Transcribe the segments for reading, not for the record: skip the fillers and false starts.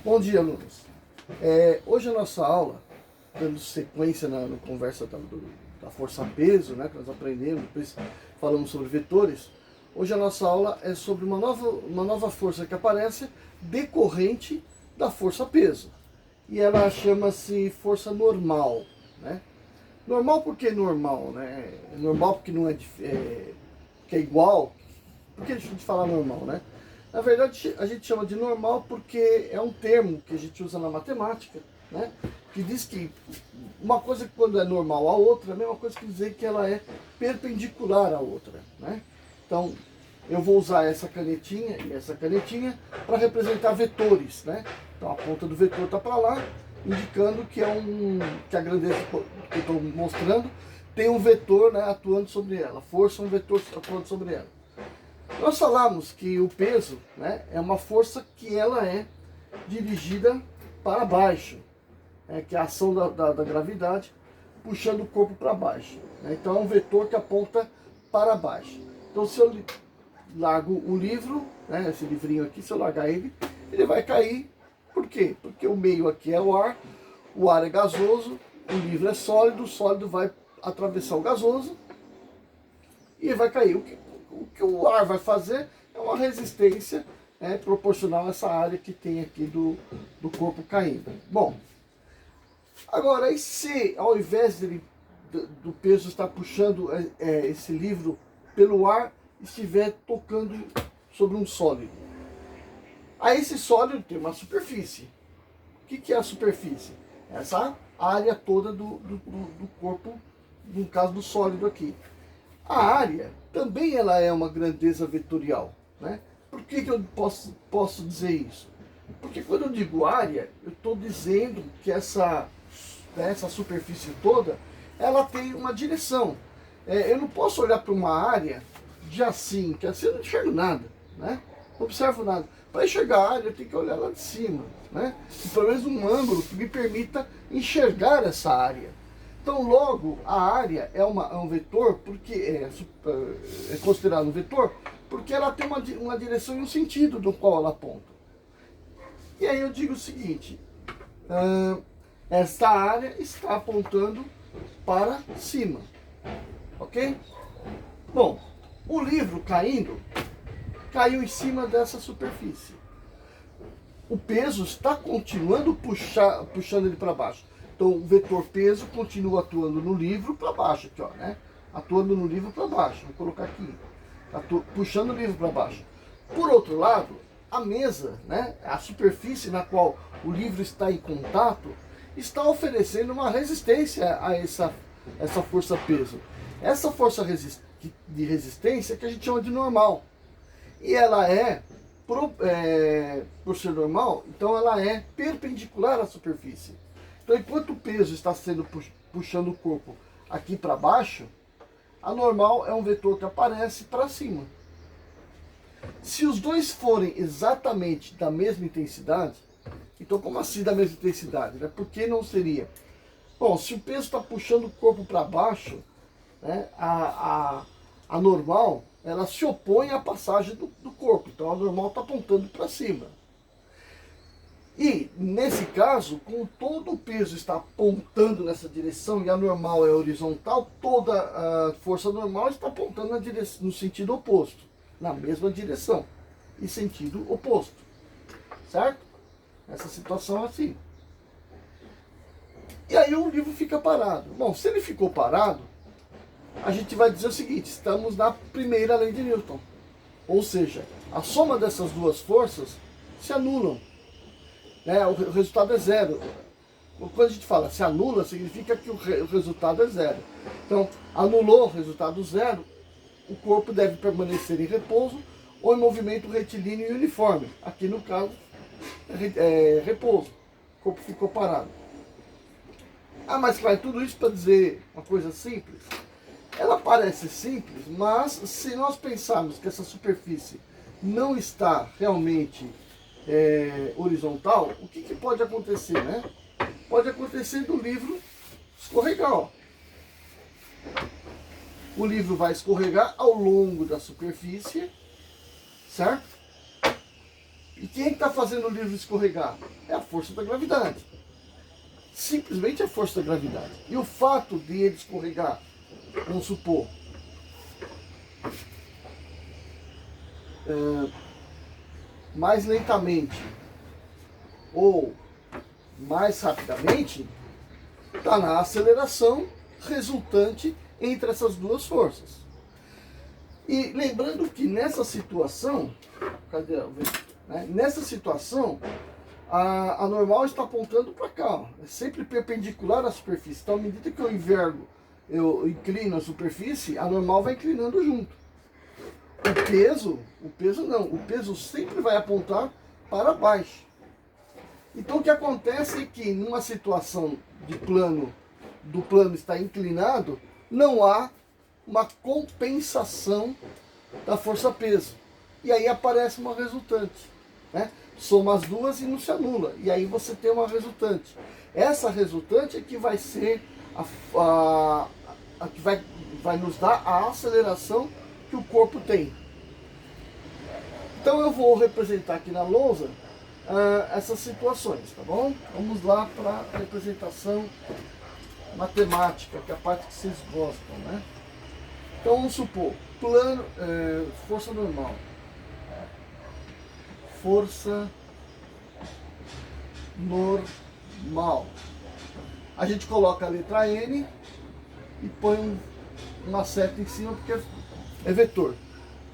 Bom dia, alunos. Hoje a nossa aula, dando sequência na conversa da força-peso, né, que nós aprendemos, depois falamos sobre vetores. Hoje a nossa aula é sobre uma nova força que aparece decorrente da força-peso. E ela chama-se força normal, né? Normal porque é normal, né? Normal porque não que é igual. Por que a gente fala normal, né? Na verdade, a gente chama de normal porque é um termo que a gente usa na matemática, né? Que diz que uma coisa quando é normal à outra, é a mesma coisa que dizer que ela é perpendicular à outra, né? Então, eu vou usar essa canetinha e essa canetinha para representar vetores, né? Então, a ponta do vetor está para lá, indicando que que a grandeza que eu estou mostrando tem um vetor, né, atuando sobre ela, força um vetor atuando sobre ela. Nós falamos que o peso, né, é uma força que ela é dirigida para baixo, que é a ação da gravidade puxando o corpo para baixo, né? Então é um vetor que aponta para baixo. Então se eu largo o livro, né, esse livrinho aqui, se eu largar ele vai cair. Por quê? Porque o meio aqui é o ar é gasoso, o livro é sólido, o sólido vai atravessar o gasoso e vai cair. O que o ar vai fazer é uma resistência proporcional a essa área que tem aqui do corpo caindo. Bom, agora, e se ao invés do peso estar puxando esse livro pelo ar, estiver tocando sobre um sólido? Aí esse sólido tem uma superfície. O que é a superfície? Essa área toda do corpo, no caso do sólido aqui. A área também ela é uma grandeza vetorial, né? Por que eu posso dizer isso? Porque quando eu digo área, eu estou dizendo que essa superfície toda, ela tem uma direção. Eu não posso olhar para uma área que assim eu não enxergo nada, né? Não observo nada. Para enxergar a área, eu tenho que olhar lá de cima, né? E pelo menos um ângulo que me permita enxergar essa área. Então, logo, a área é um vetor, porque é considerado um vetor, porque ela tem uma direção e um sentido do qual ela aponta. E aí eu digo o seguinte, esta área está apontando para cima, ok? Bom, o livro caiu em cima dessa superfície. O peso está continuando puxando ele para baixo. Então o vetor peso continua atuando no livro para baixo, aqui, ó, né? Atuando no livro para baixo. Vou colocar aqui. Puxando o livro para baixo. Por outro lado, a mesa, né? A superfície na qual o livro está em contato, está oferecendo uma resistência a essa força peso. Essa força de resistência que a gente chama de normal. E ela por ser normal, então ela é perpendicular à superfície. Então, enquanto o peso está sendo puxando o corpo aqui para baixo, a normal é um vetor que aparece para cima. Se os dois forem exatamente da mesma intensidade, então como assim da mesma intensidade? Né? Por que não seria? Bom, se o peso está puxando o corpo para baixo, né, a normal ela se opõe à passagem do corpo, então a normal está apontando para cima. E, nesse caso, como todo o peso está apontando nessa direção e a normal é horizontal, toda a força normal está apontando no sentido oposto, na mesma direção e sentido oposto, certo? Essa situação é assim. E aí o livro fica parado. Bom, se ele ficou parado, a gente vai dizer o seguinte, estamos na primeira lei de Newton. Ou seja, a soma dessas duas forças se anulam. Né? O resultado é zero. Quando a gente fala se anula, significa que o resultado é zero. Então, anulou o resultado zero, o corpo deve permanecer em repouso ou em movimento retilíneo e uniforme. Aqui no caso, repouso. O corpo ficou parado. Ah, mas claro, tudo isso para dizer uma coisa simples? Ela parece simples, mas se nós pensarmos que essa superfície não está realmente horizontal, o que pode acontecer, né? Pode acontecer do livro escorregar, ó. O livro vai escorregar ao longo da superfície, certo? E quem é que está fazendo o livro escorregar? É a força da gravidade. Simplesmente a força da gravidade. E o fato de ele escorregar, vamos supor, mais lentamente ou mais rapidamente, está na aceleração resultante entre essas duas forças. E lembrando que nessa situação, nessa situação, a normal está apontando para cá, é sempre perpendicular à superfície. Então, à medida que eu inclino a superfície, a normal vai inclinando junto. O peso sempre vai apontar para baixo. Então, o que acontece é que numa situação do plano estar inclinado, não há uma compensação da força-peso. E aí aparece uma resultante, né? Soma as duas e não se anula. E aí você tem uma resultante. Essa resultante é que vai ser a que vai nos dar a aceleração que o corpo tem. Então eu vou representar aqui na lousa essas situações, tá bom? Vamos lá para a representação matemática, que é a parte que vocês gostam, né? Então vamos supor, força normal. Força normal. A gente coloca a letra N e põe uma seta em cima porque é vetor.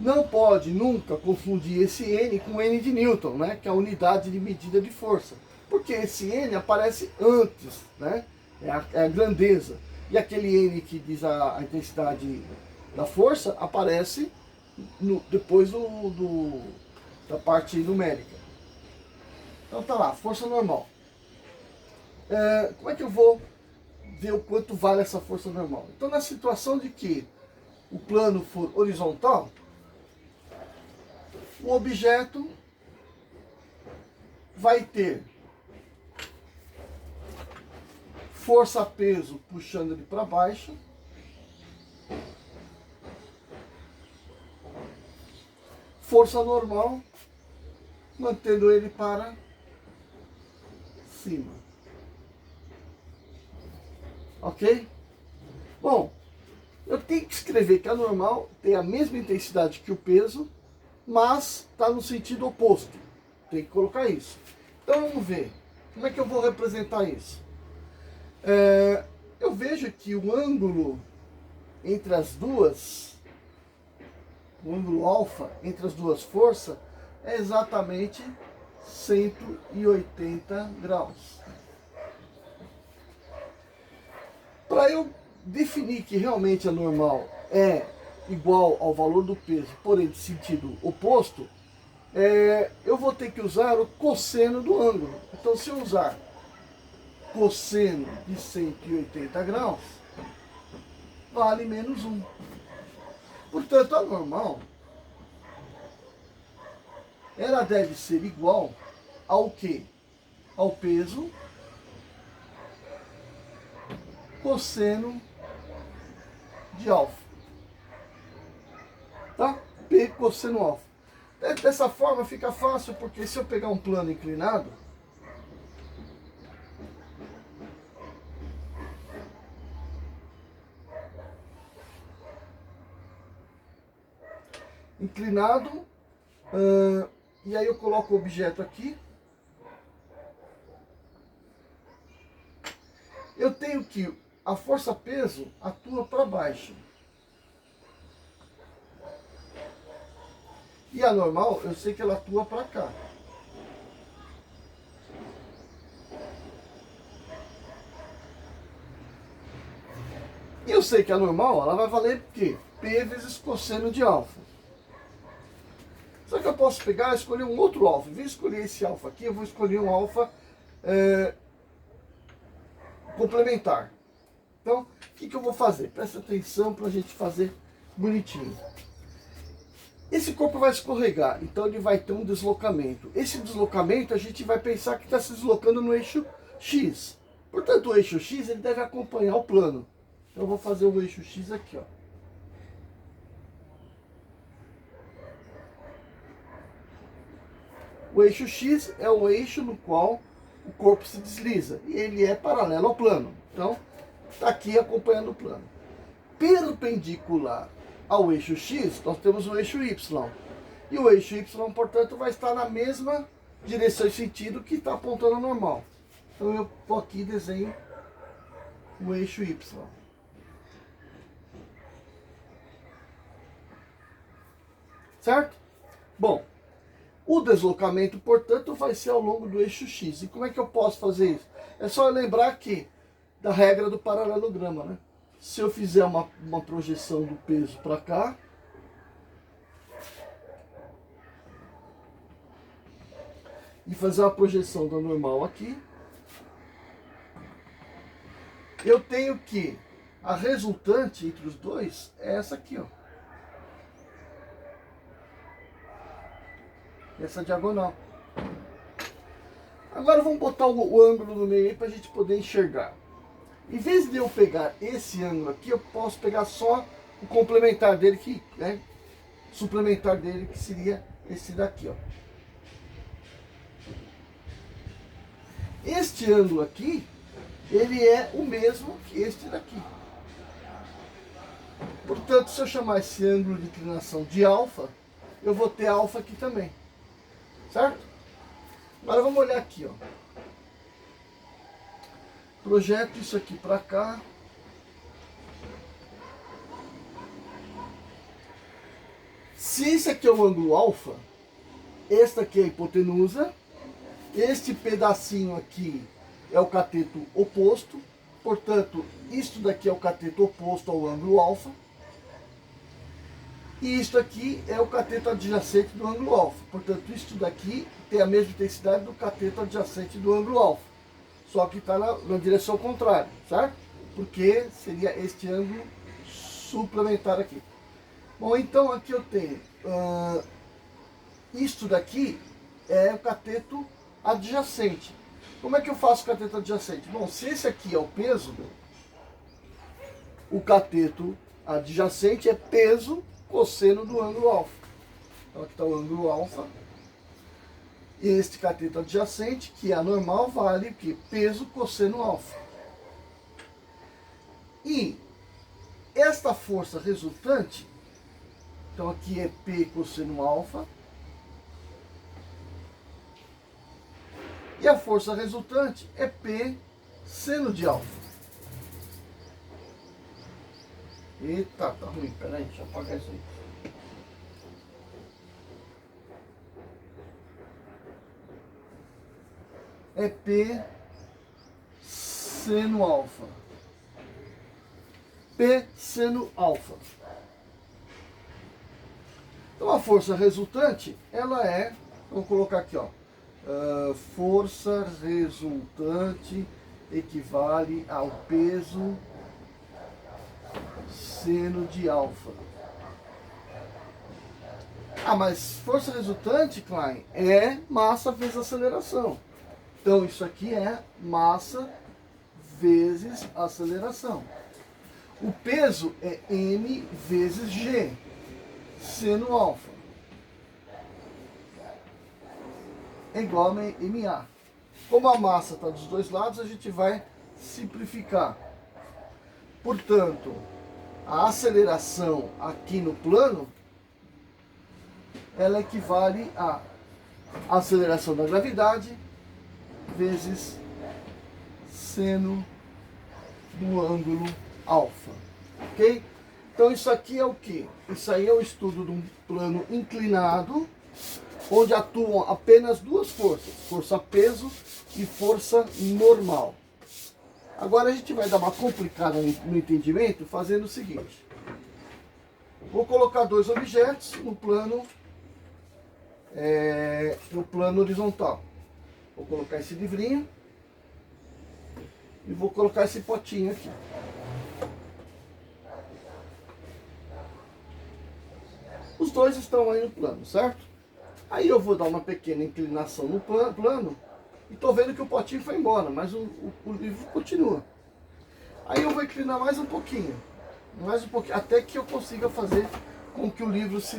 Não pode nunca confundir esse N com N de Newton, né? Que é a unidade de medida de força. Porque esse N aparece antes, né? É a grandeza. E aquele N que diz a intensidade da força aparece depois da parte numérica. Então tá lá, força normal. Como é que eu vou ver o quanto vale essa força normal? Então, na situação de que o plano for horizontal, o objeto vai ter força-peso puxando ele para baixo, força normal mantendo ele para cima. Ok? Bom, eu tenho que escrever que a normal tem a mesma intensidade que o peso, mas está no sentido oposto. Tem que colocar isso. Então vamos ver. Como é que eu vou representar isso? Eu vejo que o ângulo entre as duas, o ângulo alfa entre as duas forças é exatamente 180 graus. Para eu definir que realmente a normal é igual ao valor do peso, porém de sentido oposto, eu vou ter que usar o cosseno do ângulo. Então, se eu usar cosseno de 180 graus, vale menos 1. Portanto, a normal, ela deve ser igual ao quê? Ao peso cosseno de alfa. Tá? P cosseno alfa. Dessa forma fica fácil, porque se eu pegar um plano inclinado, e aí eu coloco o objeto aqui, eu tenho que a força-peso atua para baixo. E a normal, eu sei que ela atua para cá. E eu sei que a normal, ela vai valer o quê? P vezes cosseno de alfa. Só que eu posso pegar e escolher um outro alfa. Em vez de escolher esse alfa aqui, eu vou escolher um alfa complementar. Então, o que eu vou fazer? Presta atenção para a gente fazer bonitinho. Esse corpo vai escorregar, então ele vai ter um deslocamento. Esse deslocamento a gente vai pensar que está se deslocando no eixo X. Portanto, o eixo X ele deve acompanhar o plano. Então eu vou fazer o eixo X aqui, ó. O eixo X é o eixo no qual o corpo se desliza e ele é paralelo ao plano. Então, está aqui acompanhando o plano. Perpendicular ao eixo X, nós temos o eixo Y. E o eixo Y, portanto, vai estar na mesma direção e sentido que está apontando a normal. Então eu vou aqui e desenho o eixo Y. Certo? Bom, o deslocamento, portanto, vai ser ao longo do eixo X. E como é que eu posso fazer isso? É só eu lembrar aqui da regra do paralelograma, né? Se eu fizer uma projeção do peso para cá, e fazer uma projeção da normal aqui, eu tenho que a resultante entre os dois é essa aqui, ó. Essa diagonal. Agora vamos botar o ângulo no meio aí para a gente poder enxergar. Em vez de eu pegar esse ângulo aqui, eu posso pegar só o complementar dele, que né, suplementar dele, que seria esse daqui, ó. Este ângulo aqui, ele é o mesmo que este daqui. Portanto, se eu chamar esse ângulo de inclinação de alfa, eu vou ter alfa aqui também. Certo? Agora vamos olhar aqui, ó. Projeto isso aqui para cá. Se esse aqui é o ângulo alfa, esta aqui é a hipotenusa, este pedacinho aqui é o cateto oposto, portanto, isto daqui é o cateto oposto ao ângulo alfa, e isto aqui é o cateto adjacente do ângulo alfa, portanto, isto daqui tem a mesma intensidade do cateto adjacente do ângulo alfa, só que está na direção contrária, certo? Porque seria este ângulo suplementar aqui. Bom, então aqui eu tenho, isto daqui é o cateto adjacente. Como é que eu faço o cateto adjacente? Bom, se esse aqui é o peso, o cateto adjacente é peso cosseno do ângulo alfa. Então aqui está o ângulo alfa. E este cateto adjacente, que é a normal, vale o quê? Peso cosseno alfa. E esta força resultante, então aqui é P cosseno alfa. E a força resultante é P seno de alfa. Eita, tá ruim, peraí, deixa eu apagar isso aí. É P seno alfa. P seno alfa. Então a força resultante, ela é, vou colocar aqui, ó. Força resultante equivale ao peso seno de alfa. Ah, mas força resultante, Klein, é massa vezes aceleração. Então isso aqui é massa vezes aceleração. O peso é m vezes g, seno alfa. É igual a MA. Como a massa está dos dois lados, a gente vai simplificar. Portanto, a aceleração aqui no plano, ela equivale à aceleração da gravidade vezes seno do ângulo alfa. Ok? Então isso aqui é o que? Isso aí é o estudo de um plano inclinado, onde atuam apenas duas forças, força peso e força normal. Agora a gente vai dar uma complicada no entendimento fazendo o seguinte. Vou colocar dois objetos no plano horizontal. Vou colocar esse livrinho e vou colocar esse potinho aqui. Os dois estão aí no plano, certo? Aí eu vou dar uma pequena inclinação no plano e estou vendo que o potinho foi embora, mas o livro continua. Aí eu vou inclinar mais um pouquinho, até que eu consiga fazer com que o livro se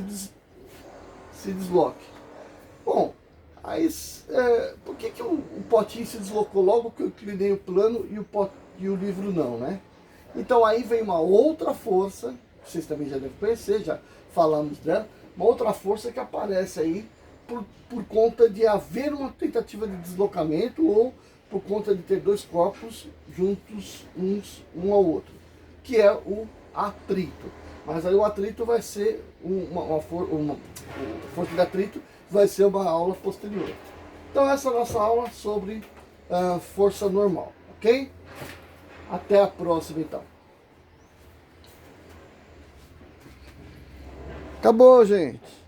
desloque. Bom, Aí, por que, que o potinho se deslocou logo que eu inclinei o plano e o livro não, né? Então aí vem uma outra força, vocês também já devem conhecer, já falamos dela, uma outra força que aparece aí por conta de haver uma tentativa de deslocamento ou por conta de ter dois corpos juntos um ao outro, que é o atrito. Mas aí o atrito vai ser uma força de atrito vai ser uma aula posterior. Então essa é a nossa aula sobre força normal, ok? Até a próxima então. Acabou, gente.